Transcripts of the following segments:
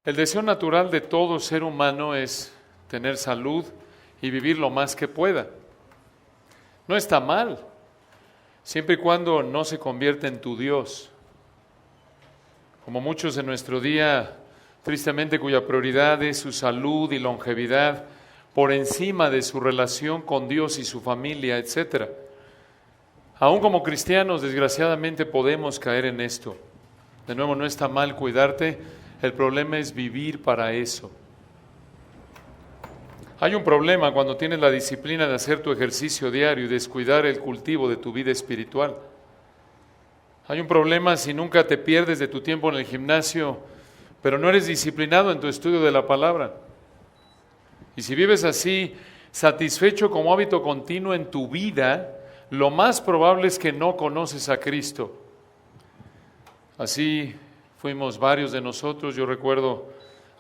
El deseo natural de todo ser humano es tener salud y vivir lo más que pueda. No está mal, siempre y cuando no se convierta en tu Dios. Como muchos en nuestro día, tristemente cuya prioridad es su salud y longevidad por encima de su relación con Dios y su familia, etc. Aún como cristianos, desgraciadamente podemos caer en esto. De nuevo, no está mal cuidarte. El problema es vivir para eso. Hay un problema cuando tienes la disciplina de hacer tu ejercicio diario y descuidar el cultivo de tu vida espiritual. Hay un problema si nunca te pierdes de tu tiempo en el gimnasio, pero no eres disciplinado en tu estudio de la palabra. Y si vives así, satisfecho como hábito continuo en tu vida, lo más probable es que no conoces a Cristo. Así fuimos varios de nosotros. Yo recuerdo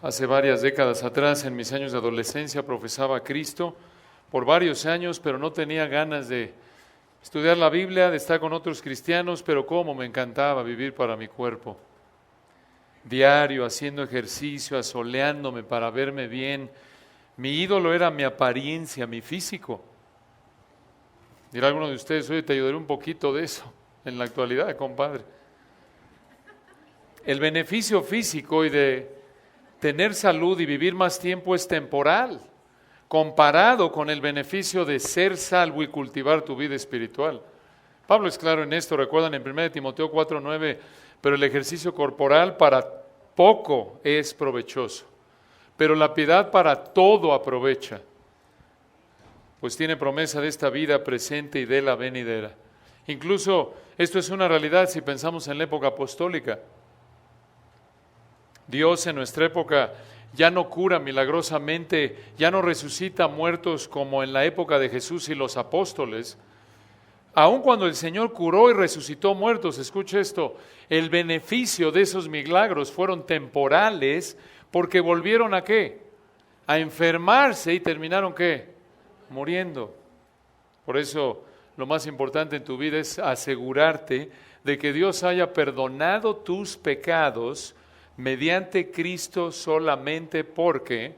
hace varias décadas atrás, en mis años de adolescencia, profesaba a Cristo por varios años, pero no tenía ganas de estudiar la Biblia, de estar con otros cristianos, pero cómo me encantaba vivir para mi cuerpo. Diario, haciendo ejercicio, asoleándome para verme bien. Mi ídolo era mi apariencia, mi físico. Dirá alguno de ustedes: oye, te ayudaré un poquito de eso en la actualidad, compadre. El beneficio físico y de tener salud y vivir más tiempo es temporal, comparado con el beneficio de ser salvo y cultivar tu vida espiritual. Pablo es claro en esto. Recuerdan en 1 Timoteo 4:9, pero el ejercicio corporal para poco es provechoso, pero la piedad para todo aprovecha, pues tiene promesa de esta vida presente y de la venidera. Incluso esto es una realidad si pensamos en la época apostólica. Dios en nuestra época ya no cura milagrosamente, ya no resucita muertos como en la época de Jesús y los apóstoles. Aun cuando el Señor curó y resucitó muertos, escuche esto, el beneficio de esos milagros fueron temporales porque volvieron ¿a qué? A enfermarse y terminaron ¿qué? Muriendo. Por eso lo más importante en tu vida es asegurarte de que Dios haya perdonado tus pecados mediante Cristo solamente, porque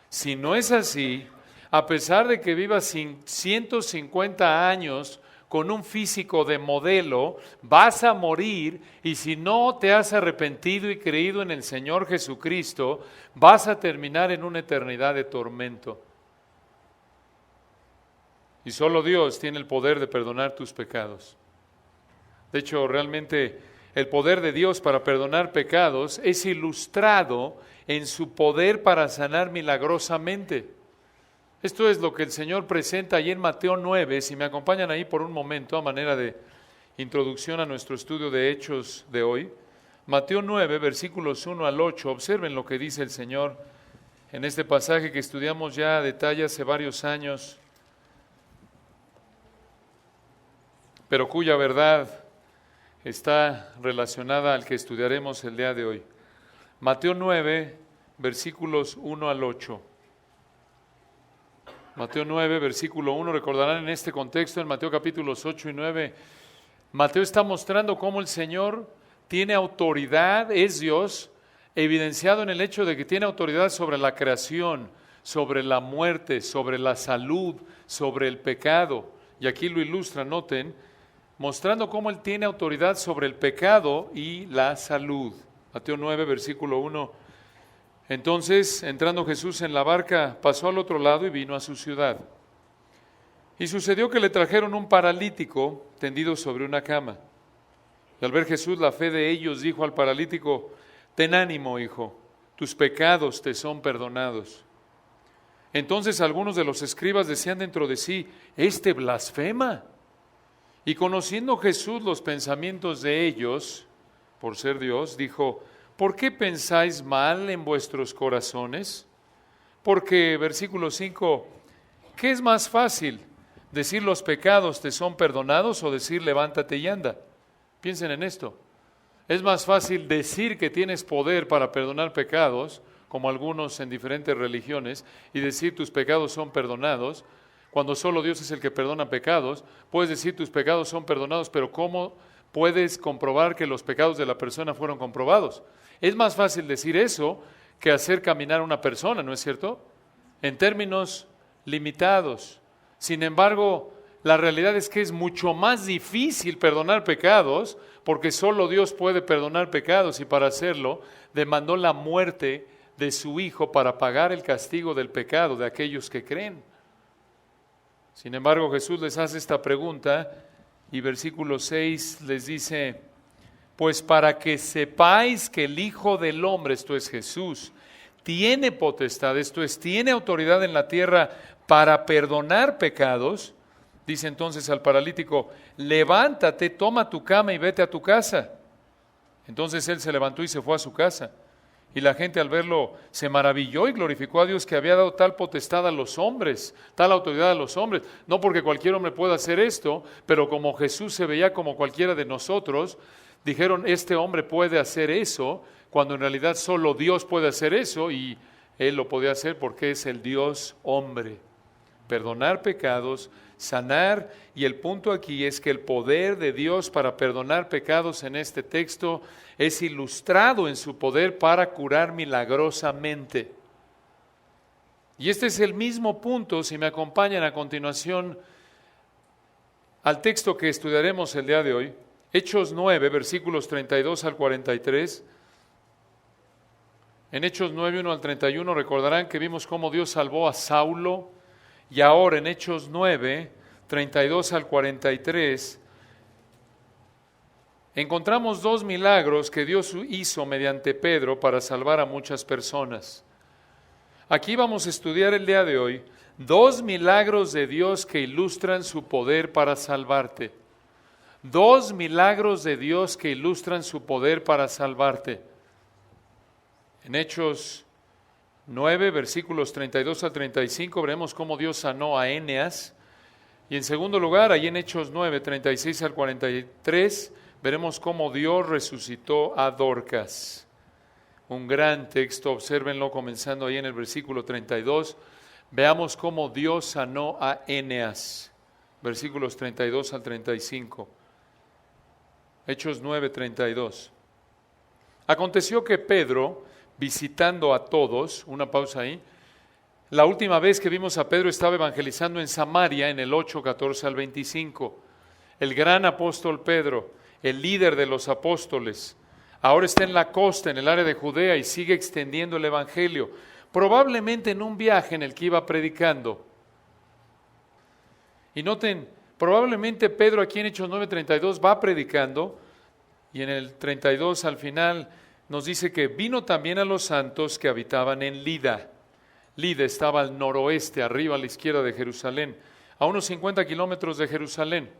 si no es así, a pesar de que vivas 150 años con un físico de modelo, vas a morir, y si no te has arrepentido y creído en el Señor Jesucristo, vas a terminar en una eternidad de tormento. Y solo Dios tiene el poder de perdonar tus pecados. De hecho, realmente el poder de Dios para perdonar pecados es ilustrado en su poder para sanar milagrosamente. Esto es lo que el Señor presenta ahí en Mateo 9, si me acompañan ahí por un momento a manera de introducción a nuestro estudio de Hechos de hoy. Mateo 9, versículos 1 al 8, observen lo que dice el Señor en este pasaje que estudiamos ya a detalle hace varios años, pero cuya verdad está relacionada al que estudiaremos el día de hoy. Mateo 9, versículos 1 al 8. Mateo 9, versículo 1, recordarán en este contexto, en Mateo capítulos 8 y 9, Mateo está mostrando cómo el Señor tiene autoridad, es Dios, evidenciado en el hecho de que tiene autoridad sobre la creación, sobre la muerte, sobre la salud, sobre el pecado. Y aquí lo ilustra, noten, mostrando cómo Él tiene autoridad sobre el pecado y la salud. Mateo 9, versículo 1. Entonces, entrando Jesús en la barca, pasó al otro lado y vino a su ciudad. Y sucedió que le trajeron un paralítico tendido sobre una cama. Y al ver Jesús la fe de ellos, dijo al paralítico: ten ánimo, hijo, tus pecados te son perdonados. Entonces algunos de los escribas decían dentro de sí: este blasfema. Y conociendo Jesús los pensamientos de ellos, por ser Dios, dijo: ¿por qué pensáis mal en vuestros corazones? Porque, versículo 5, ¿qué es más fácil? ¿Decir los pecados te son perdonados o decir levántate y anda? Piensen en esto. Es más fácil decir que tienes poder para perdonar pecados, como algunos en diferentes religiones, y decir tus pecados son perdonados, cuando solo Dios es el que perdona pecados. Puedes decir tus pecados son perdonados, pero ¿cómo puedes comprobar que los pecados de la persona fueron comprobados? Es más fácil decir eso que hacer caminar a una persona, ¿no es cierto? En términos limitados. Sin embargo, la realidad es que es mucho más difícil perdonar pecados, porque solo Dios puede perdonar pecados, y para hacerlo demandó la muerte de su Hijo para pagar el castigo del pecado de aquellos que creen. Sin embargo, Jesús les hace esta pregunta y versículo 6 les dice: pues para que sepáis que el Hijo del Hombre, esto es Jesús, tiene potestad, esto es, tiene autoridad en la tierra para perdonar pecados, dice entonces al paralítico: levántate, toma tu cama y vete a tu casa. Entonces él se levantó y se fue a su casa. Y la gente al verlo se maravilló y glorificó a Dios, que había dado tal potestad a los hombres, tal autoridad a los hombres. No porque cualquier hombre pueda hacer esto, pero como Jesús se veía como cualquiera de nosotros, dijeron: este hombre puede hacer eso, cuando en realidad solo Dios puede hacer eso, y él lo podía hacer porque es el Dios hombre. Perdonar pecados, sanar, y el punto aquí es que el poder de Dios para perdonar pecados en este texto es ilustrado en su poder para curar milagrosamente. Y este es el mismo punto, si me acompañan a continuación al texto que estudiaremos el día de hoy, Hechos 9, versículos 32 al 43. En Hechos 9, 1 al 31, recordarán que vimos cómo Dios salvó a Saulo, y ahora en Hechos 9, 32 al 43, encontramos dos milagros que Dios hizo mediante Pedro para salvar a muchas personas. Aquí vamos a estudiar el día de hoy dos milagros de Dios que ilustran su poder para salvarte. Dos milagros de Dios que ilustran su poder para salvarte. En Hechos 9, versículos 32 a 35, veremos cómo Dios sanó a Eneas. Y en segundo lugar, ahí en Hechos 9, 36 al 43, veremos cómo Dios resucitó a Dorcas. Un gran texto, obsérvenlo comenzando ahí en el versículo 32. Veamos cómo Dios sanó a Eneas. Versículos 32 al 35. Hechos 9, 32. Aconteció que Pedro, visitando a todos, una pausa ahí, la última vez que vimos a Pedro estaba evangelizando en Samaria en el 8, 14 al 25. El gran apóstol Pedro, el líder de los apóstoles, ahora está en la costa, en el área de Judea, y sigue extendiendo el evangelio, probablemente en un viaje en el que iba predicando. Y noten, probablemente Pedro aquí en Hechos 9:32 va predicando, y en el 32 al final nos dice que vino también a los santos que habitaban en Lida. Lida estaba al noroeste, arriba a la izquierda de Jerusalén, a unos 50 kilómetros de Jerusalén.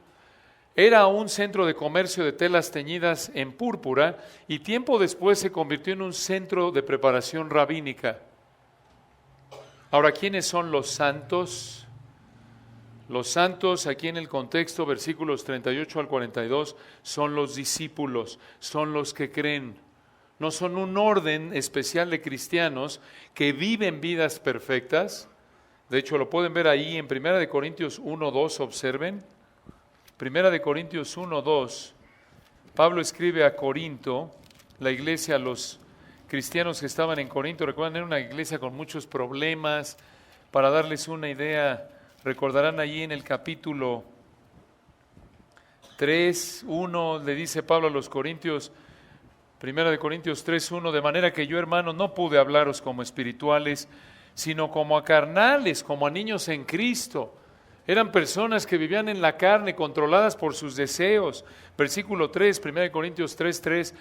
Era un centro de comercio de telas teñidas en púrpura, y tiempo después se convirtió en un centro de preparación rabínica. Ahora, ¿quiénes son los santos? Los santos, aquí en el contexto, versículos 38 al 42, son los discípulos, son los que creen. No son un orden especial de cristianos que viven vidas perfectas. De hecho, lo pueden ver ahí en 1 Corintios 1:2, observen. 1 Corintios 1:2, Pablo escribe a Corinto, la iglesia, a los cristianos que estaban en Corinto. Recuerdan, era una iglesia con muchos problemas. Para darles una idea, recordarán allí en el capítulo 3:1, le dice Pablo a los Corintios, 1 Corintios 3:1, de manera que yo, hermanos, no pude hablaros como espirituales, sino como a carnales, como a niños en Cristo. Eran personas que vivían en la carne, controladas por sus deseos. Versículo 3, 1 Corintios 3:3,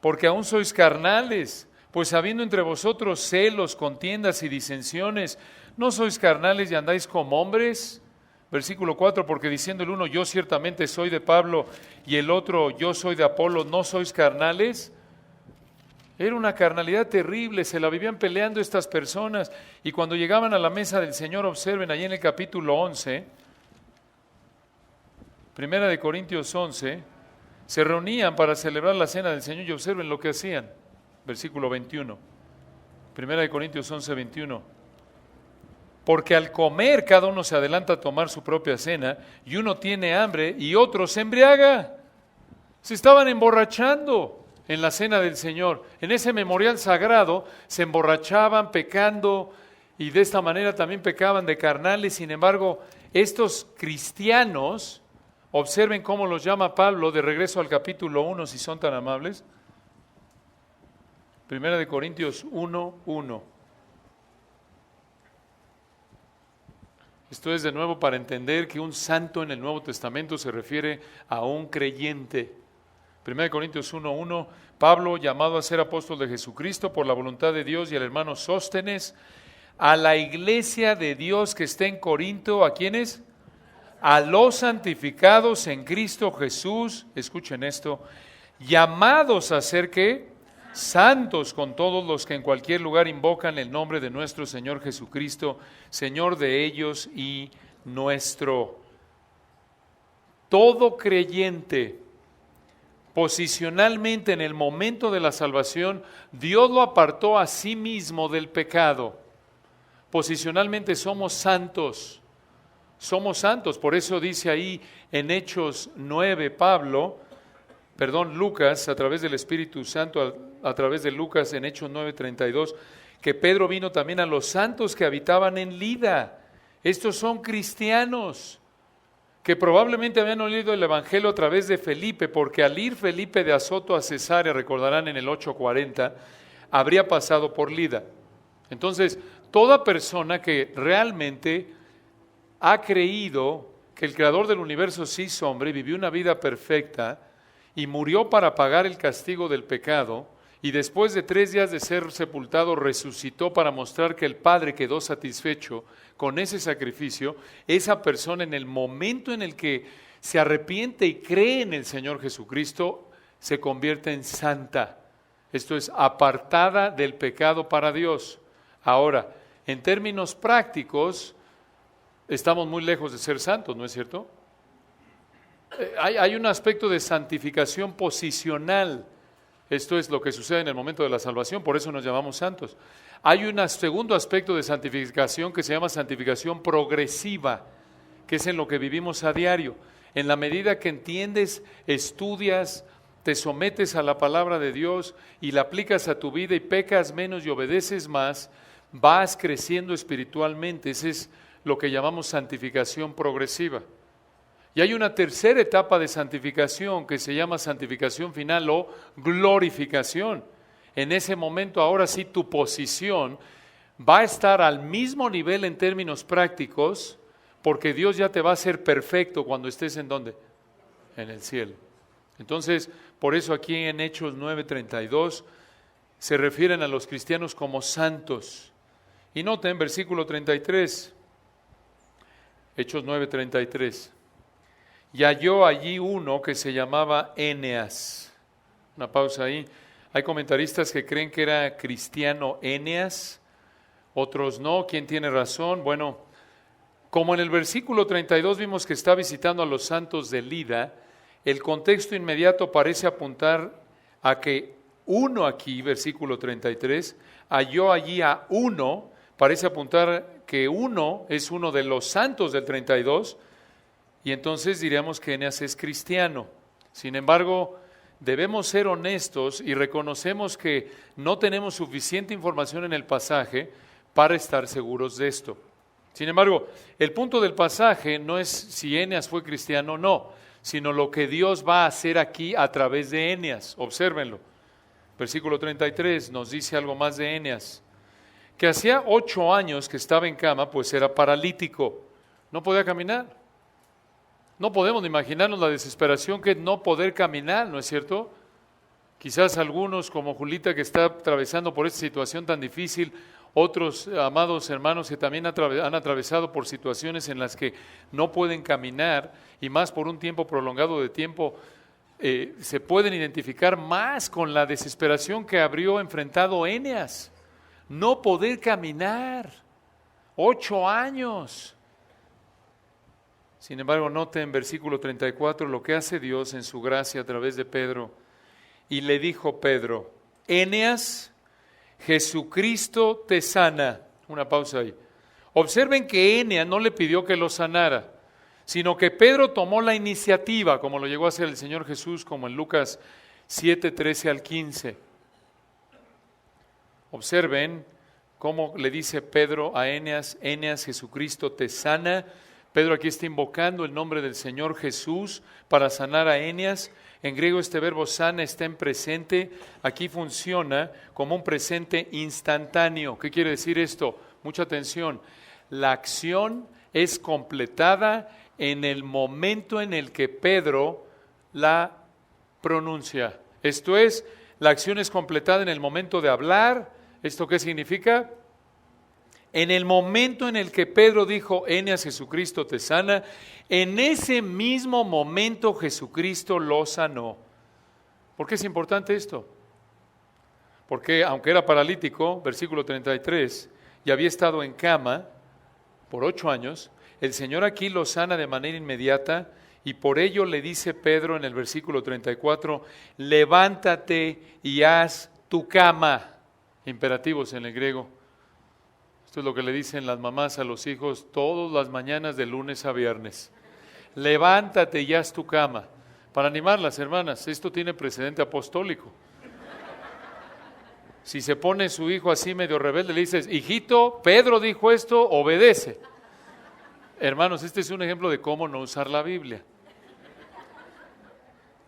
porque aún sois carnales, pues habiendo entre vosotros celos, contiendas y disensiones, ¿no sois carnales y andáis como hombres? Versículo 4, porque diciendo el uno, yo ciertamente soy de Pablo, y el otro, yo soy de Apolo, ¿no sois carnales? Era una carnalidad terrible, se la vivían peleando estas personas, y cuando llegaban a la mesa del Señor, observen allí en el capítulo 11, 1 Corintios 11, se reunían para celebrar la cena del Señor, y observen lo que hacían. Versículo 21, 1 Corintios 11, 21. Porque al comer cada uno se adelanta a tomar su propia cena, y uno tiene hambre y otro se embriaga. Se estaban emborrachando. en la cena del Señor. En ese memorial sagrado se emborrachaban pecando y de esta manera también pecaban de carnales. Sin embargo, estos cristianos, observen cómo los llama Pablo, de regreso al capítulo 1, si son tan amables. Primera de Corintios 1:1. Esto es de nuevo para entender que un santo en el Nuevo Testamento se refiere a un creyente. 1 Corintios 1:1, Pablo, llamado a ser apóstol de Jesucristo por la voluntad de Dios, y al hermano Sóstenes, a la iglesia de Dios que está en Corinto, ¿a quiénes? A los santificados en Cristo Jesús, escuchen esto, llamados a ser ¿qué? Santos con todos los que en cualquier lugar invocan el nombre de nuestro Señor Jesucristo, Señor de ellos y nuestro. Todo creyente, posicionalmente en el momento de la salvación, Dios lo apartó a sí mismo del pecado. Posicionalmente somos santos. Somos santos, por eso dice ahí en Hechos 9, Lucas, a través del Espíritu Santo, a través de Lucas en Hechos 9:32, que Pedro vino también a los santos que habitaban en Lida. Estos son cristianos que probablemente habían oído el Evangelio a través de Felipe, porque al ir Felipe de Azoto a Cesarea, recordarán en el 8:40, habría pasado por Lida. Entonces, toda persona que realmente ha creído que el Creador del universo se hizo hombre, vivió una vida perfecta y murió para pagar el castigo del pecado, y después de 3 días de ser sepultado, resucitó para mostrar que el Padre quedó satisfecho con ese sacrificio, esa persona en el momento en el que se arrepiente y cree en el Señor Jesucristo, se convierte en santa. Esto es, apartada del pecado para Dios. Ahora, en términos prácticos, estamos muy lejos de ser santos, ¿no es cierto? Hay un aspecto de santificación posicional. Esto es lo que sucede en el momento de la salvación, por eso nos llamamos santos. Hay un segundo aspecto de santificación que se llama santificación progresiva, que es en lo que vivimos a diario. En la medida que entiendes, estudias, te sometes a la palabra de Dios y la aplicas a tu vida y pecas menos y obedeces más, vas creciendo espiritualmente. Ese es lo que llamamos santificación progresiva. Y hay una tercera etapa de santificación que se llama santificación final o glorificación. En ese momento, ahora sí, tu posición va a estar al mismo nivel en términos prácticos, porque Dios ya te va a hacer perfecto cuando estés ¿en dónde? En el cielo. Entonces, por eso aquí en Hechos 9:32 se refieren a los cristianos como santos. Y noten versículo 33, Hechos 9:33. Y halló allí uno que se llamaba Eneas. Una pausa ahí. Hay comentaristas que creen que era cristiano Eneas, otros no. ¿Quién tiene razón? Bueno, como en el versículo 32 vimos que está visitando a los santos de Lida, el contexto inmediato parece apuntar a que uno aquí, versículo 33, halló allí a uno, parece apuntar que uno es uno de los santos del 32, y entonces diríamos que Eneas es cristiano. Sin embargo, debemos ser honestos y reconocemos que no tenemos suficiente información en el pasaje para estar seguros de esto. Sin embargo, el punto del pasaje no es si Eneas fue cristiano o no, sino lo que Dios va a hacer aquí a través de Eneas. Obsérvenlo. Versículo 33 nos dice algo más de Eneas, que hacía 8 años que estaba en cama, pues era paralítico, no podía caminar. No podemos imaginarnos la desesperación que es no poder caminar, ¿no es cierto? Quizás algunos, como Julita, que está atravesando por esta situación tan difícil, otros amados hermanos que también han atravesado por situaciones en las que no pueden caminar, y más por un tiempo prolongado de tiempo, se pueden identificar más con la desesperación que habría enfrentado Eneas. No poder caminar, 8 años. Sin embargo, noten en versículo 34 lo que hace Dios en su gracia a través de Pedro. Y le dijo Pedro, Eneas, Jesucristo te sana. Una pausa ahí. Observen que Eneas no le pidió que lo sanara, sino que Pedro tomó la iniciativa, como lo llegó a hacer el Señor Jesús, como en Lucas 7, 13 al 15. Observen cómo le dice Pedro a Eneas: Eneas, Jesucristo te sana. Pedro aquí está invocando el nombre del Señor Jesús para sanar a Eneas. En griego este verbo sana está en presente. Aquí funciona como un presente instantáneo. ¿Qué quiere decir esto? Mucha atención. La acción es completada en el momento en el que Pedro la pronuncia. Esto es, la acción es completada en el momento de hablar. ¿Esto qué significa? En el momento en el que Pedro dijo: Eneas, Jesucristo te sana, en ese mismo momento Jesucristo lo sanó. ¿Por qué es importante esto? Porque aunque era paralítico, versículo 33, y había estado en cama por 8 años, el Señor aquí lo sana de manera inmediata, y por ello le dice Pedro en el versículo 34, levántate y haz tu cama. Imperativos en el griego. Esto es lo que le dicen las mamás a los hijos todas las mañanas de lunes a viernes. Levántate y haz tu cama. Para animarlas, hermanas, esto tiene precedente apostólico. Si se pone su hijo así medio rebelde, le dices: hijito, Pedro dijo esto, obedece. Hermanos, este es un ejemplo de cómo no usar la Biblia.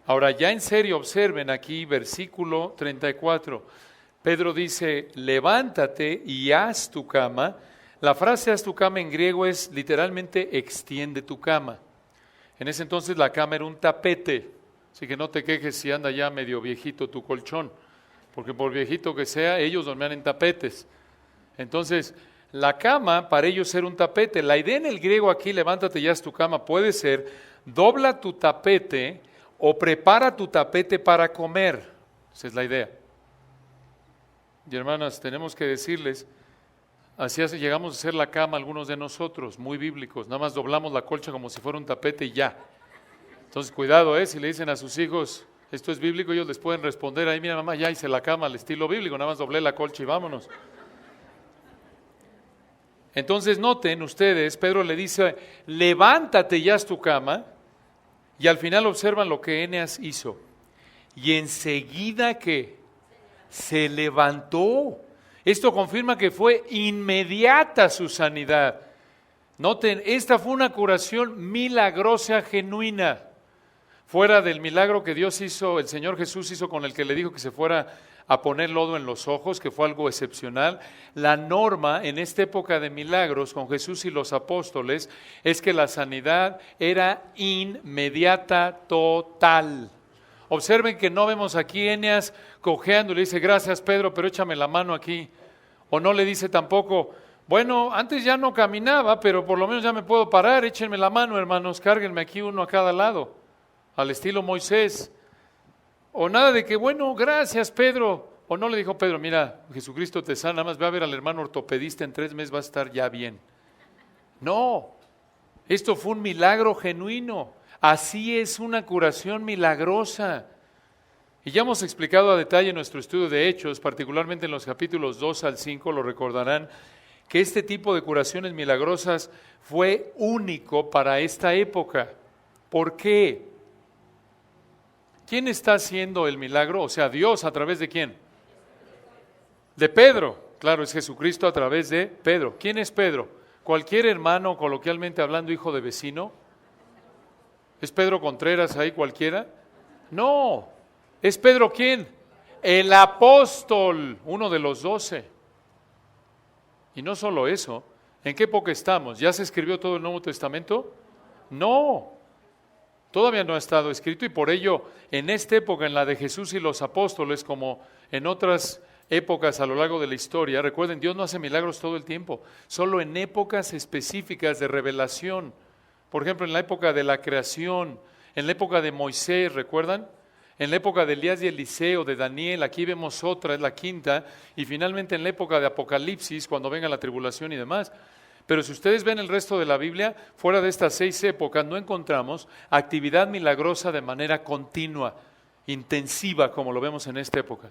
Ahora, ya en serio, observen aquí versículo 34. Pedro dice: levántate y haz tu cama. La frase haz tu cama en griego es literalmente extiende tu cama. En ese entonces la cama era un tapete, así que no te quejes si anda ya medio viejito tu colchón, porque por viejito que sea, ellos dormían en tapetes. Entonces, la cama para ellos era un tapete. La idea en el griego aquí, levántate y haz tu cama, puede ser dobla tu tapete o prepara tu tapete para comer. Esa es la idea. Y hermanas, tenemos que decirles, así llegamos a hacer la cama algunos de nosotros, muy bíblicos, nada más doblamos la colcha como si fuera un tapete y ya. Entonces cuidado, si le dicen a sus hijos, esto es bíblico, ellos les pueden responder, ahí mira mamá, ya hice la cama al estilo bíblico, nada más doblé la colcha y vámonos. Entonces noten ustedes, Pedro le dice, levántate y haz tu cama, y al final observan lo que Eneas hizo. Y enseguida que se levantó. Esto confirma que fue inmediata su sanidad. Noten, esta fue una curación milagrosa, genuina. Fuera del milagro que Dios hizo, el Señor Jesús hizo con el que le dijo que se fuera a poner lodo en los ojos, que fue algo excepcional. La norma en esta época de milagros con Jesús y los apóstoles es que la sanidad era inmediata, total. Observen que no vemos aquí Eneas cojeando y le dice: gracias Pedro, pero échame la mano aquí. O no le dice tampoco: bueno, antes ya no caminaba, pero por lo menos ya me puedo parar, échenme la mano hermanos, cárguenme aquí uno a cada lado, al estilo Moisés. O nada de que, bueno, gracias Pedro. O no le dijo Pedro: mira, Jesucristo te sana, nada más ve a ver al hermano ortopedista, en 3 meses va a estar ya bien. No, esto fue un milagro genuino. Así es una curación milagrosa. Y ya hemos explicado a detalle en nuestro estudio de Hechos, particularmente en los capítulos 2 al 5, lo recordarán, que este tipo de curaciones milagrosas fue único para esta época. ¿Por qué? ¿Quién está haciendo el milagro? O sea, Dios, ¿a través de quién? De Pedro. Claro, es Jesucristo a través de Pedro. ¿Quién es Pedro? ¿Cualquier hermano, coloquialmente hablando, hijo de vecino? ¿Es Pedro Contreras ahí cualquiera? No. ¿Es Pedro quién? El apóstol, uno de los 12. Y no solo eso, ¿en qué época estamos? ¿Ya se escribió todo el Nuevo Testamento? No. Todavía no ha estado escrito y por ello en esta época, en la de Jesús y los apóstoles, como en otras épocas a lo largo de la historia, recuerden, Dios no hace milagros todo el tiempo, solo en épocas específicas de revelación. Por ejemplo, en la época de la creación, en la época de Moisés, ¿recuerdan? En la época de Elías y Eliseo, de Daniel, aquí vemos otra, es la quinta, y finalmente en la época de Apocalipsis, cuando venga la tribulación y demás. Pero si ustedes ven el resto de la Biblia, fuera de estas 6 épocas, no encontramos actividad milagrosa de manera continua, intensiva, como lo vemos en esta época.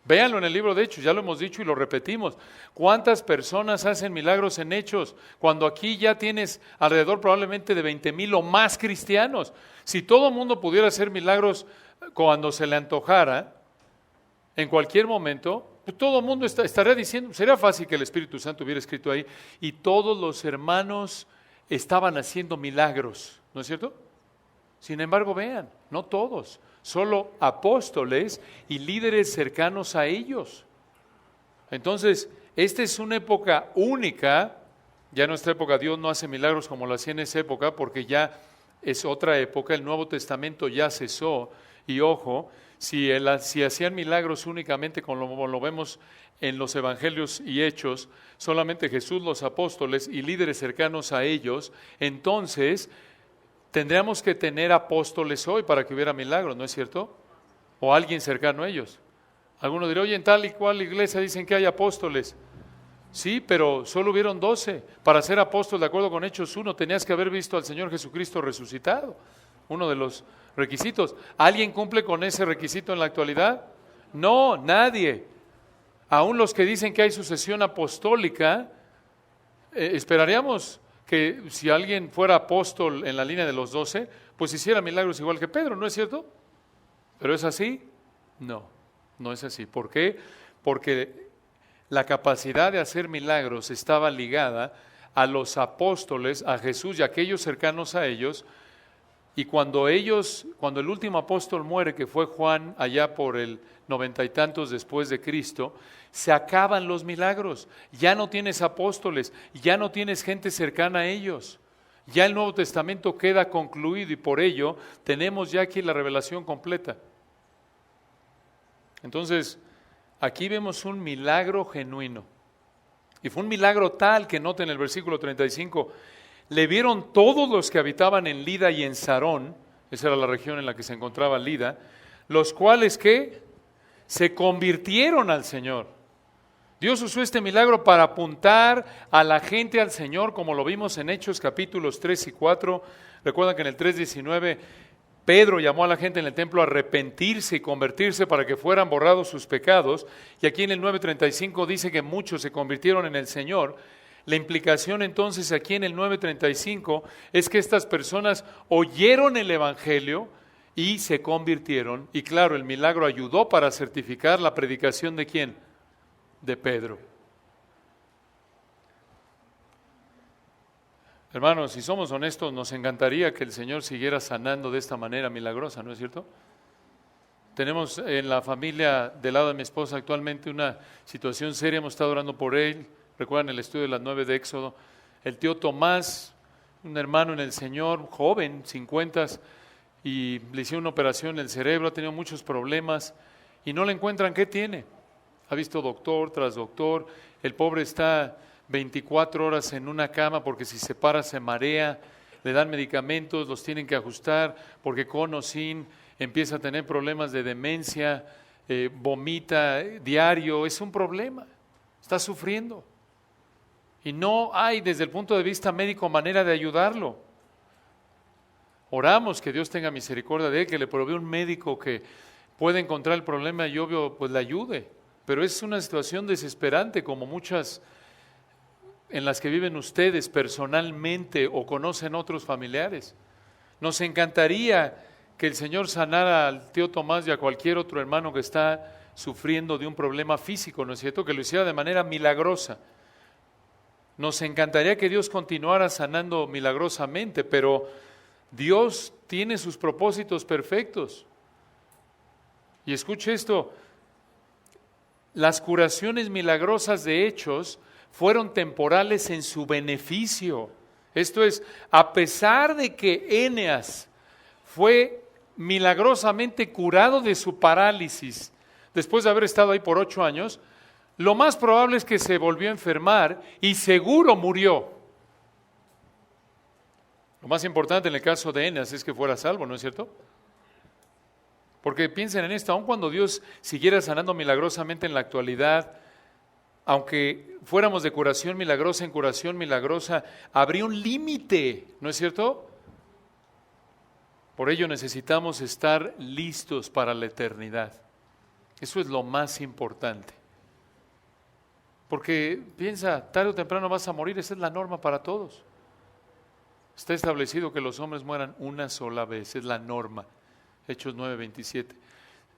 Véanlo en el libro de Hechos, ya lo hemos dicho y lo repetimos. ¿Cuántas personas hacen milagros en Hechos? Cuando aquí ya tienes alrededor probablemente de 20,000 o más cristianos. Si todo el mundo pudiera hacer milagros cuando se le antojara, en cualquier momento, pues todo el mundo estaría diciendo, sería fácil que el Espíritu Santo hubiera escrito ahí, y todos los hermanos estaban haciendo milagros, ¿no es cierto? Sin embargo, vean, no todos, solo apóstoles y líderes cercanos a ellos. Entonces, esta es una época única. Ya en nuestra época Dios no hace milagros como lo hacía en esa época, porque ya es otra época, el Nuevo Testamento ya cesó, y ojo, si hacían milagros únicamente como lo vemos en los Evangelios y Hechos, solamente Jesús, los apóstoles y líderes cercanos a ellos, entonces tendríamos que tener apóstoles hoy para que hubiera milagros, ¿no es cierto? O alguien cercano a ellos. Alguno dirá, oye, en tal y cual iglesia dicen que hay apóstoles. Sí, pero solo hubieron 12. Para ser apóstol, de acuerdo con Hechos 1, tenías que haber visto al Señor Jesucristo resucitado. Uno de los requisitos. ¿Alguien cumple con ese requisito en la actualidad? No, nadie. Aún los que dicen que hay sucesión apostólica, esperaríamos que si alguien fuera apóstol en la línea de los 12, pues hiciera milagros igual que Pedro, ¿no es cierto? ¿Pero es así? No, no es así. ¿Por qué? Porque la capacidad de hacer milagros estaba ligada a los apóstoles, a Jesús y a aquellos cercanos a ellos, y cuando el último apóstol muere, que fue Juan, allá por el 90 y tantos después de Cristo, se acaban los milagros. Ya no tienes apóstoles, ya no tienes gente cercana a ellos. Ya el Nuevo Testamento queda concluido y por ello tenemos ya aquí la revelación completa. Entonces, aquí vemos un milagro genuino. Y fue un milagro tal que noten el versículo 35, le vieron todos los que habitaban en Lida y en Sarón, esa era la región en la que se encontraba Lida, los cuales que se convirtieron al Señor. Dios usó este milagro para apuntar a la gente al Señor, como lo vimos en Hechos capítulos 3 y 4. Recuerdan que en el 3:19 Pedro llamó a la gente en el templo a arrepentirse y convertirse para que fueran borrados sus pecados. Y aquí en el 9:35 dice que muchos se convirtieron en el Señor. La implicación entonces aquí en el 9:35 es que estas personas oyeron el Evangelio y se convirtieron. Y claro, el milagro ayudó para certificar la predicación ¿de quién? De Pedro. Hermanos, si somos honestos, nos encantaría que el Señor siguiera sanando de esta manera milagrosa, ¿no es cierto? Tenemos en la familia del lado de mi esposa actualmente una situación seria, hemos estado orando por él. Recuerdan el estudio de las 9 de Éxodo. El tío Tomás, un hermano en el Señor, joven, 50, y le hicieron una operación en el cerebro, ha tenido muchos problemas y no le encuentran qué tiene. Ha visto doctor tras doctor, el pobre está 24 horas en una cama porque si se para se marea, le dan medicamentos, los tienen que ajustar porque con o sin empieza a tener problemas de demencia, vomita diario, es un problema, está sufriendo. Y no hay desde el punto de vista médico manera de ayudarlo. Oramos que Dios tenga misericordia de él, que le provee un médico que pueda encontrar el problema y obvio pues le ayude. Pero es una situación desesperante como muchas en las que viven ustedes personalmente o conocen otros familiares. Nos encantaría que el Señor sanara al tío Tomás y a cualquier otro hermano que está sufriendo de un problema físico, ¿no es cierto? Que lo hiciera de manera milagrosa. Nos encantaría que Dios continuara sanando milagrosamente, pero Dios tiene sus propósitos perfectos. Y escuche esto, las curaciones milagrosas de Hechos fueron temporales en su beneficio. Esto es, a pesar de que Eneas fue milagrosamente curado de su parálisis, después de haber estado ahí por 8 años, lo más probable es que se volvió a enfermar y seguro murió. Lo más importante en el caso de Eneas es que fuera salvo, ¿no es cierto? Porque piensen en esto, aun cuando Dios siguiera sanando milagrosamente en la actualidad, aunque fuéramos de curación milagrosa en curación milagrosa, habría un límite, ¿no es cierto? Por ello necesitamos estar listos para la eternidad. Eso es lo más importante. Porque piensa, tarde o temprano vas a morir, esa es la norma para todos. Está establecido que los hombres mueran una sola vez, es la norma. Hechos 9:27.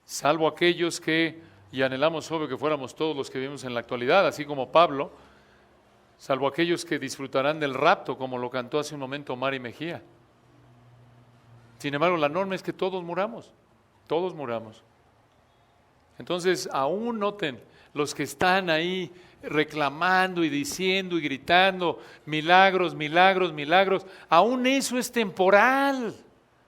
Salvo aquellos que, y anhelamos obvio que fuéramos todos los que vivimos en la actualidad, así como Pablo, salvo aquellos que disfrutarán del rapto, como lo cantó hace un momento Mari Mejía. Sin embargo, la norma es que todos muramos. Entonces, aún noten, los que están ahí reclamando y diciendo y gritando, milagros, milagros, milagros, aún eso es temporal.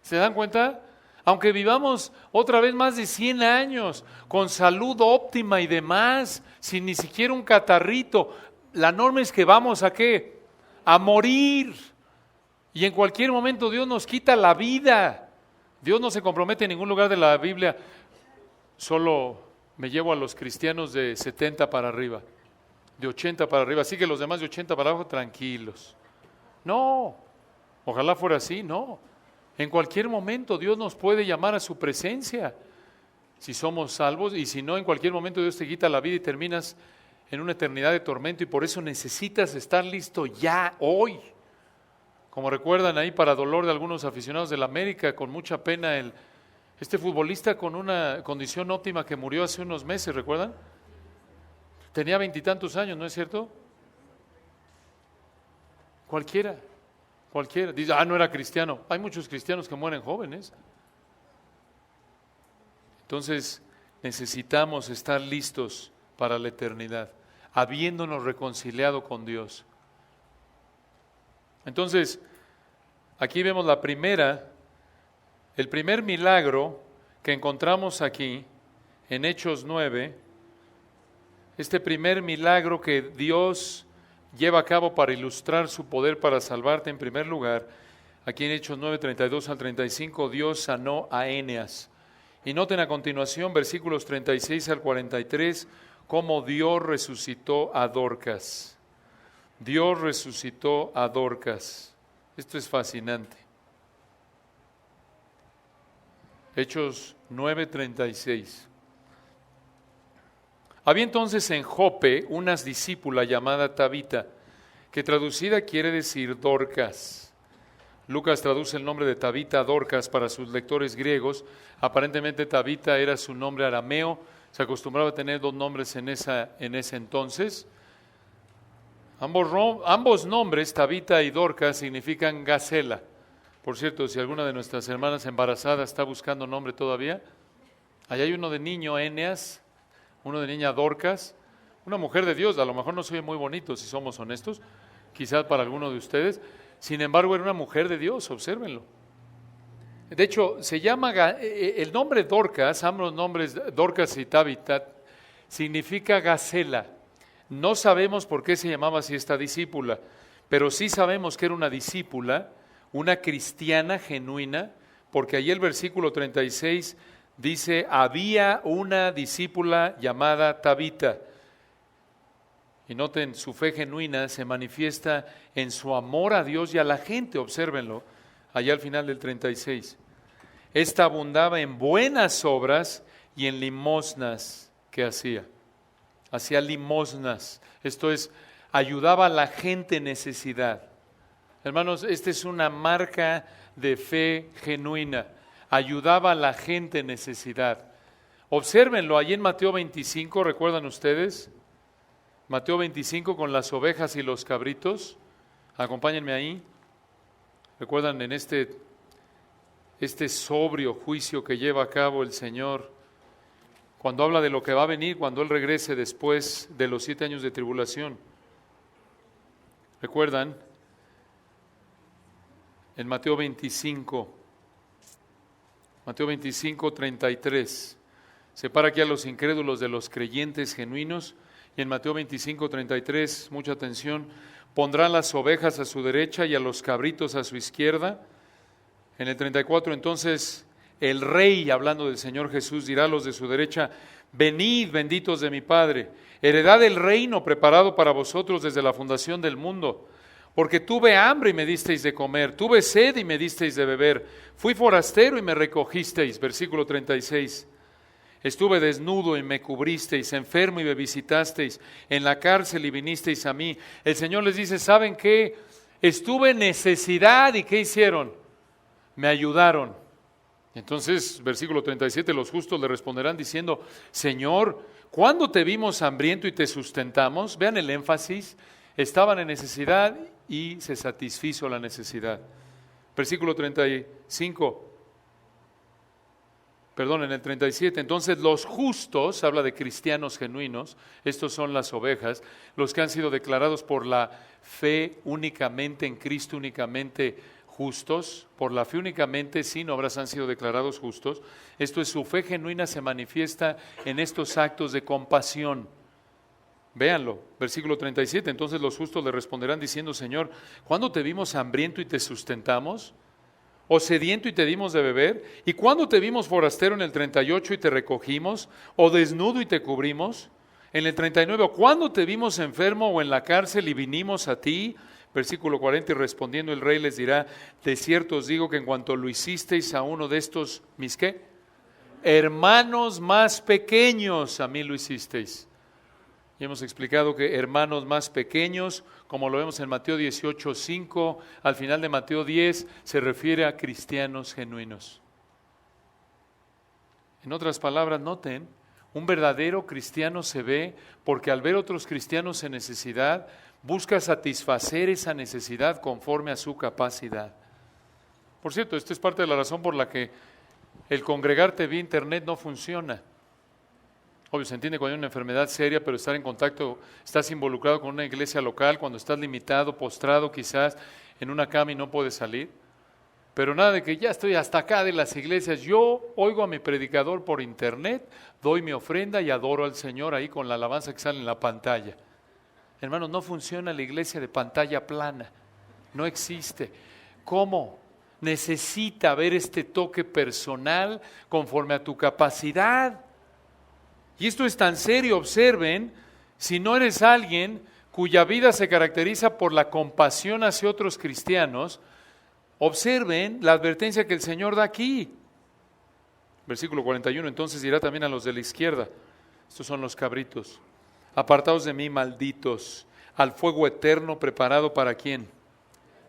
¿Se dan cuenta? Aunque vivamos otra vez más de 100 años, con salud óptima y demás, sin ni siquiera un catarrito, la norma es que vamos ¿a qué? A morir. Y en cualquier momento Dios nos quita la vida. Dios no se compromete en ningún lugar de la Biblia. Solo me llevo a los cristianos de 70 para arriba, de 80 para arriba. Así que los demás de 80 para abajo, tranquilos. No, ojalá fuera así, no. En cualquier momento Dios nos puede llamar a su presencia, si somos salvos, y si no, en cualquier momento Dios te quita la vida y terminas en una eternidad de tormento, y por eso necesitas estar listo ya, hoy. Como recuerdan ahí, para dolor de algunos aficionados del América, con mucha pena, este futbolista con una condición óptima que murió hace unos meses, ¿recuerdan? Tenía 20 y tantos años, ¿no es cierto? Cualquiera. Dice, no era cristiano. Hay muchos cristianos que mueren jóvenes. Entonces, necesitamos estar listos para la eternidad, habiéndonos reconciliado con Dios. Entonces, aquí vemos el primer milagro que encontramos aquí en Hechos 9, este primer milagro que Dios lleva a cabo para ilustrar su poder para salvarte en primer lugar. Aquí en Hechos 9, 32 al 35, Dios sanó a Eneas. Y noten a continuación, versículos 36 al 43, cómo Dios resucitó a Dorcas. Dios resucitó a Dorcas. Esto es fascinante. Hechos 9:36. Había entonces en Jope una discípula llamada Tabita, que traducida quiere decir Dorcas. Lucas traduce el nombre de Tabita a Dorcas para sus lectores griegos. Aparentemente Tabita era su nombre arameo. Se acostumbraba a tener dos nombres en ese entonces. Ambos nombres, Tabita y Dorcas, significan gacela. Por cierto, si alguna de nuestras hermanas embarazadas está buscando nombre todavía, allá hay uno de niño, Eneas, uno de niña, Dorcas, una mujer de Dios. A lo mejor no soy muy bonito, si somos honestos, quizás para alguno de ustedes. Sin embargo, era una mujer de Dios, obsérvenlo. De hecho, se llama, el nombre Dorcas, ambos nombres, Dorcas y Tabita, significa gacela. No sabemos por qué se llamaba así esta discípula, pero sí sabemos que era una discípula, una cristiana genuina, porque allí el versículo 36 dice, había una discípula llamada Tabita. Y noten, su fe genuina se manifiesta en su amor a Dios y a la gente, obsérvenlo, allá al final del 36. Esta abundaba en buenas obras y en limosnas que hacía. Hacía limosnas, esto es, ayudaba a la gente en necesidad. Hermanos, esta es una marca de fe genuina. Ayudaba a la gente en necesidad. Obsérvenlo, allí en Mateo 25, ¿recuerdan ustedes? Mateo 25 con las ovejas y los cabritos. Acompáñenme ahí. ¿Recuerdan en este sobrio juicio que lleva a cabo el Señor? Cuando habla de lo que va a venir, cuando Él regrese después de los 7 años de tribulación. ¿Recuerdan? En Mateo 25, 33, separa aquí a los incrédulos de los creyentes genuinos, y en Mateo 25, 33, mucha atención, pondrán las ovejas a su derecha y a los cabritos a su izquierda. En el 34, entonces, el Rey, hablando del Señor Jesús, dirá a los de su derecha, venid, benditos de mi Padre, heredad del reino preparado para vosotros desde la fundación del mundo. Porque tuve hambre y me disteis de comer, tuve sed y me disteis de beber, fui forastero y me recogisteis. Versículo 36. Estuve desnudo y me cubristeis, enfermo y me visitasteis, en la cárcel y vinisteis a mí. El Señor les dice, ¿saben qué? Estuve en necesidad y ¿qué hicieron? Me ayudaron. Entonces, versículo 37, los justos le responderán diciendo, Señor, ¿cuándo te vimos hambriento y te sustentamos? Vean el énfasis, estaban en necesidad y se satisfizo la necesidad. Versículo 35, perdón, en el 37, entonces los justos, habla de cristianos genuinos, estos son las ovejas, los que han sido declarados por la fe únicamente en Cristo, únicamente justos, por la fe únicamente, sin obras han sido declarados justos. Esto es, su fe genuina se manifiesta en estos actos de compasión. Véanlo, versículo 37, entonces los justos le responderán diciendo, Señor, ¿cuándo te vimos hambriento y te sustentamos? ¿O sediento y te dimos de beber? ¿Y cuándo te vimos forastero en el 38 y te recogimos? ¿O desnudo y te cubrimos? En el 39, ¿o cuándo te vimos enfermo o en la cárcel y vinimos a ti? Versículo 40, y respondiendo el rey les dirá, de cierto os digo que en cuanto lo hicisteis a uno de estos, ¿mis qué? Hermanos más pequeños, a mí lo hicisteis. Y hemos explicado que hermanos más pequeños, como lo vemos en Mateo 18:5, al final de Mateo 10, se refiere a cristianos genuinos. En otras palabras, noten, un verdadero cristiano se ve porque al ver otros cristianos en necesidad, busca satisfacer esa necesidad conforme a su capacidad. Por cierto, esta es parte de la razón por la que el congregarte vía internet no funciona. Obvio, se entiende cuando hay una enfermedad seria, pero estar en contacto, estás involucrado con una iglesia local, cuando estás limitado, postrado quizás en una cama y no puedes salir. Pero nada de que ya estoy hasta acá de las iglesias, yo oigo a mi predicador por internet, doy mi ofrenda y adoro al Señor ahí con la alabanza que sale en la pantalla. Hermanos, no funciona la iglesia de pantalla plana, no existe. ¿Cómo? Necesita haber este toque personal conforme a tu capacidad. Y esto es tan serio, observen, si no eres alguien cuya vida se caracteriza por la compasión hacia otros cristianos, observen la advertencia que el Señor da aquí. Versículo 41, entonces dirá también a los de la izquierda, estos son los cabritos, apartaos de mí, malditos, al fuego eterno preparado ¿para quién?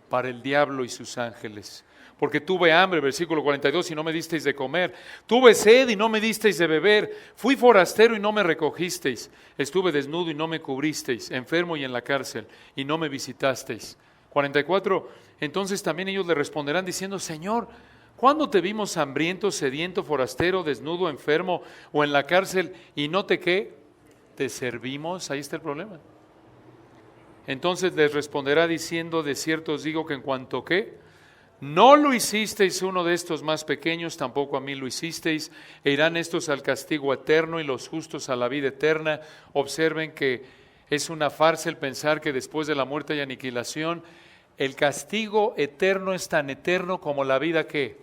Para el diablo y sus ángeles. Porque tuve hambre, versículo 42, y no me disteis de comer. Tuve sed y no me disteis de beber. Fui forastero y no me recogisteis. Estuve desnudo y no me cubristeis. Enfermo y en la cárcel y no me visitasteis. 44, entonces también ellos le responderán diciendo, Señor, ¿cuándo te vimos hambriento, sediento, forastero, desnudo, enfermo o en la cárcel y no te qué? ¿Te servimos? Ahí está el problema. Entonces les responderá diciendo, de cierto os digo que en cuanto ¿qué? No lo hicisteis uno de estos más pequeños, tampoco a mí lo hicisteis, e irán estos al castigo eterno y los justos a la vida eterna. Observen que es una farsa el pensar que después de la muerte hay aniquilación. El castigo eterno es tan eterno como la vida ¿qué?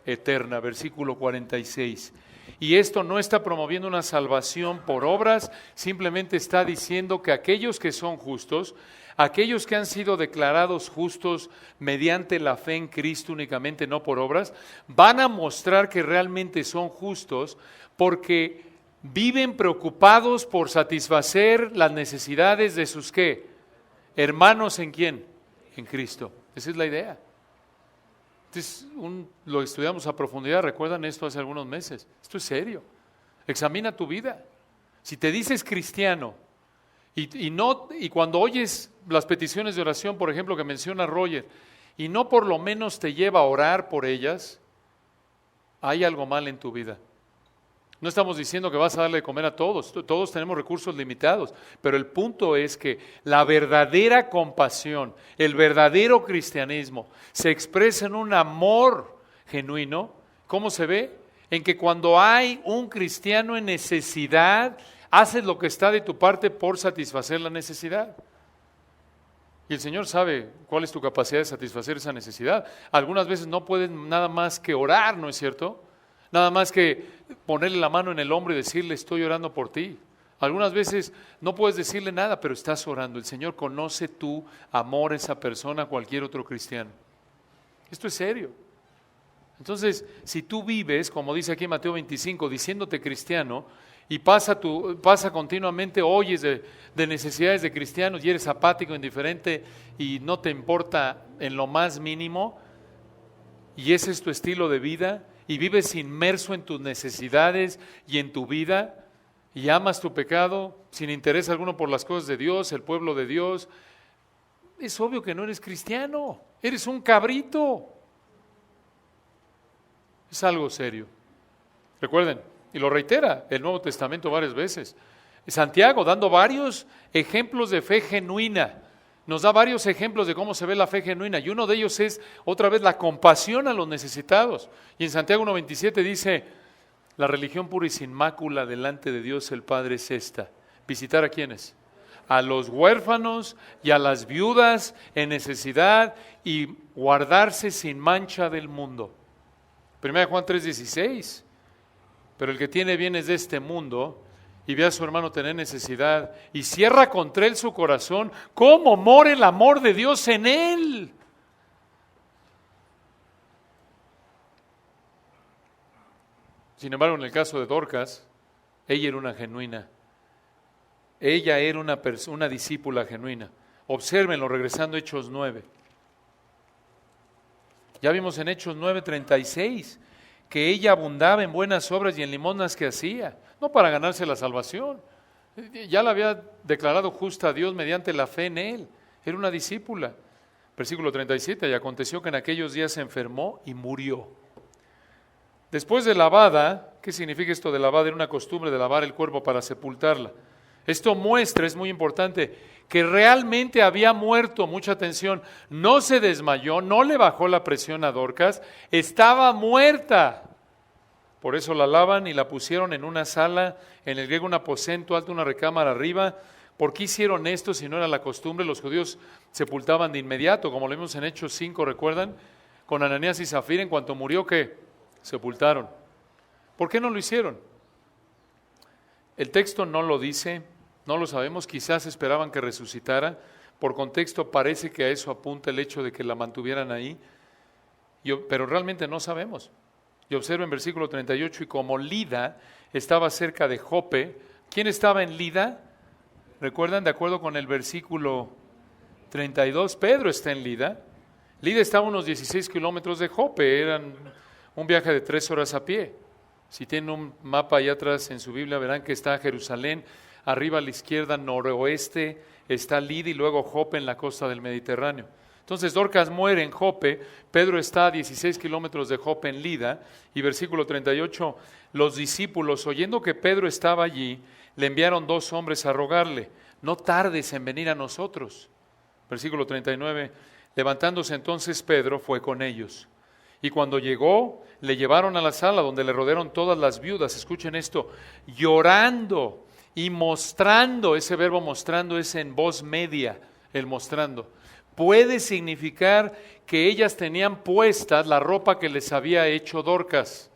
Eterna, versículo 46. Y esto no está promoviendo una salvación por obras, simplemente está diciendo que aquellos que son justos, aquellos que han sido declarados justos mediante la fe en Cristo únicamente, no por obras, van a mostrar que realmente son justos porque viven preocupados por satisfacer las necesidades de sus ¿qué? Hermanos, ¿en quién? En Cristo. Esa es la idea. Entonces, lo estudiamos a profundidad, recuerdan esto hace algunos meses. Esto es serio. Examina tu vida. Si te dices cristiano y cuando oyes las peticiones de oración, por ejemplo, que menciona Roger, y no por lo menos te lleva a orar por ellas, hay algo mal en tu vida. No estamos diciendo que vas a darle de comer a todos, todos tenemos recursos limitados, pero el punto es que la verdadera compasión, el verdadero cristianismo, se expresa en un amor genuino. ¿Cómo se ve? En que cuando hay un cristiano en necesidad, haces lo que está de tu parte por satisfacer la necesidad. Y el Señor sabe cuál es tu capacidad de satisfacer esa necesidad. Algunas veces no puedes nada más que orar, ¿no es cierto? Nada más que ponerle la mano en el hombro y decirle, estoy orando por ti. Algunas veces no puedes decirle nada, pero estás orando. El Señor conoce tu amor a esa persona, a cualquier otro cristiano. Esto es serio. Entonces, si tú vives, como dice aquí en Mateo 25, diciéndote cristiano, y pasa continuamente, oyes de necesidades de cristianos y eres apático, indiferente y no te importa en lo más mínimo, y ese es tu estilo de vida, y vives inmerso en tus necesidades y en tu vida y amas tu pecado sin interés alguno por las cosas de Dios, el pueblo de Dios, es obvio que no eres cristiano, eres un cabrito. Es algo serio. Recuerden, y lo reitera el Nuevo Testamento varias veces, Santiago dando varios ejemplos de fe genuina. Nos da varios ejemplos de cómo se ve la fe genuina y uno de ellos es, otra vez, la compasión a los necesitados. Y en Santiago 1:27 dice, la religión pura y sin mácula delante de Dios el Padre es esta. ¿Visitar a quiénes? A los huérfanos y a las viudas en necesidad y guardarse sin mancha del mundo. 1 Juan 3:16. Pero el que tiene bienes de este mundo y ve a su hermano tener necesidad y cierra contra él su corazón, ¿cómo mora el amor de Dios en él? Sin embargo, en el caso de Dorcas, ella era una genuina. Ella era una discípula genuina. Obsérvenlo regresando a Hechos 9. Ya vimos en Hechos 9:36 que ella abundaba en buenas obras y en limosnas que hacía, no para ganarse la salvación. Ya la había declarado justa a Dios mediante la fe en Él. Era una discípula. Versículo 37, y aconteció que en aquellos días se enfermó y murió. Después de lavada, ¿qué significa esto de lavada? Era una costumbre de lavar el cuerpo para sepultarla. Esto muestra, es muy importante, que realmente había muerto, mucha atención, no se desmayó, no le bajó la presión a Dorcas, estaba muerta. Por eso la lavan y la pusieron en una sala, en el griego un aposento alto, una recámara arriba. ¿Por qué hicieron esto si no era la costumbre? Los judíos sepultaban de inmediato, como lo vimos en Hechos 5, ¿recuerdan? Con Ananías y Zafira, en cuanto murió, ¿qué? Sepultaron. ¿Por qué no lo hicieron? El texto no lo dice, no lo sabemos, quizás esperaban que resucitara. Por contexto parece que a eso apunta el hecho de que la mantuvieran ahí, pero realmente no sabemos. Y observen versículo 38, y como Lida estaba cerca de Jope, ¿quién estaba en Lida? ¿Recuerdan? De acuerdo con el versículo 32, Pedro está en Lida. Lida estaba a unos 16 kilómetros de Jope, eran un viaje de 3 horas a pie. Si tienen un mapa allá atrás en su Biblia, verán que está Jerusalén, arriba a la izquierda, noroeste, está Lida y luego Jope en la costa del Mediterráneo. Entonces Dorcas muere en Jope, Pedro está a 16 kilómetros de Jope en Lida, y versículo 38, los discípulos, oyendo que Pedro estaba allí, le enviaron 2 hombres a rogarle, no tardes en venir a nosotros. Versículo 39, levantándose entonces Pedro fue con ellos. Y cuando llegó, le llevaron a la sala donde le rodearon todas las viudas, escuchen esto, llorando y mostrando, ese verbo mostrando es en voz media, el mostrando. Puede significar que ellas tenían puestas la ropa que les había hecho Dorcas.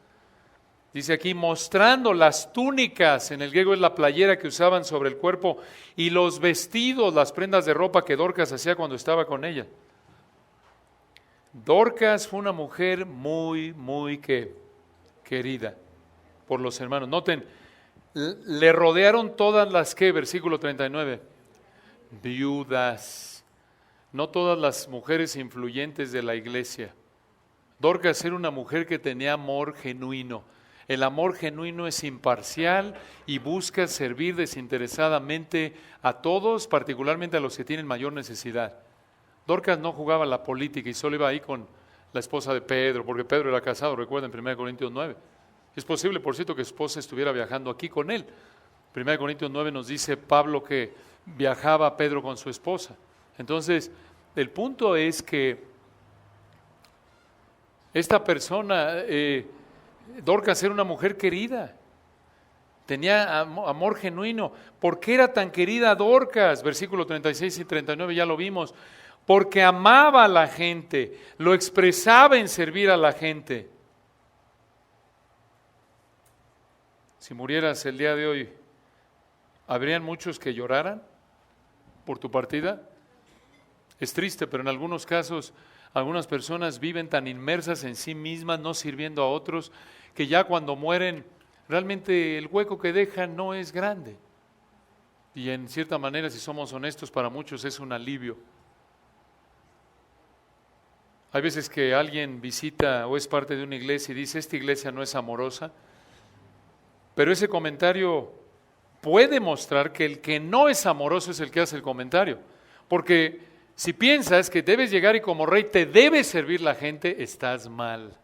Dice aquí, mostrando las túnicas, en el griego es la playera que usaban sobre el cuerpo, y los vestidos, las prendas de ropa que Dorcas hacía cuando estaba con ella. Dorcas fue una mujer muy, muy querida por los hermanos. Noten, le rodearon todas las que, versículo 39, viudas. No todas las mujeres influyentes de la iglesia. Dorcas era una mujer que tenía amor genuino. El amor genuino es imparcial y busca servir desinteresadamente a todos, particularmente a los que tienen mayor necesidad. Dorcas no jugaba la política y solo iba ahí con la esposa de Pedro, porque Pedro era casado, recuerden, 1 Corintios 9. Es posible, por cierto, que su esposa estuviera viajando aquí con él. 1 Corintios 9 nos dice Pablo que viajaba Pedro con su esposa. Entonces, el punto es que esta persona, Dorcas, era una mujer querida, tenía amor genuino. ¿Por qué era tan querida Dorcas? Versículo 36 y 39 ya lo vimos. Porque amaba a la gente, lo expresaba en servir a la gente. Si murieras el día de hoy, ¿habrían muchos que lloraran por tu partida? Es triste, pero en algunos casos, algunas personas viven tan inmersas en sí mismas, no sirviendo a otros, que ya cuando mueren, realmente el hueco que dejan no es grande. Y en cierta manera, si somos honestos, para muchos es un alivio. Hay veces que alguien visita o es parte de una iglesia y dice, esta iglesia no es amorosa, pero ese comentario puede mostrar que el que no es amoroso es el que hace el comentario. Porque si piensas que debes llegar y como rey te debe servir la gente, estás mal.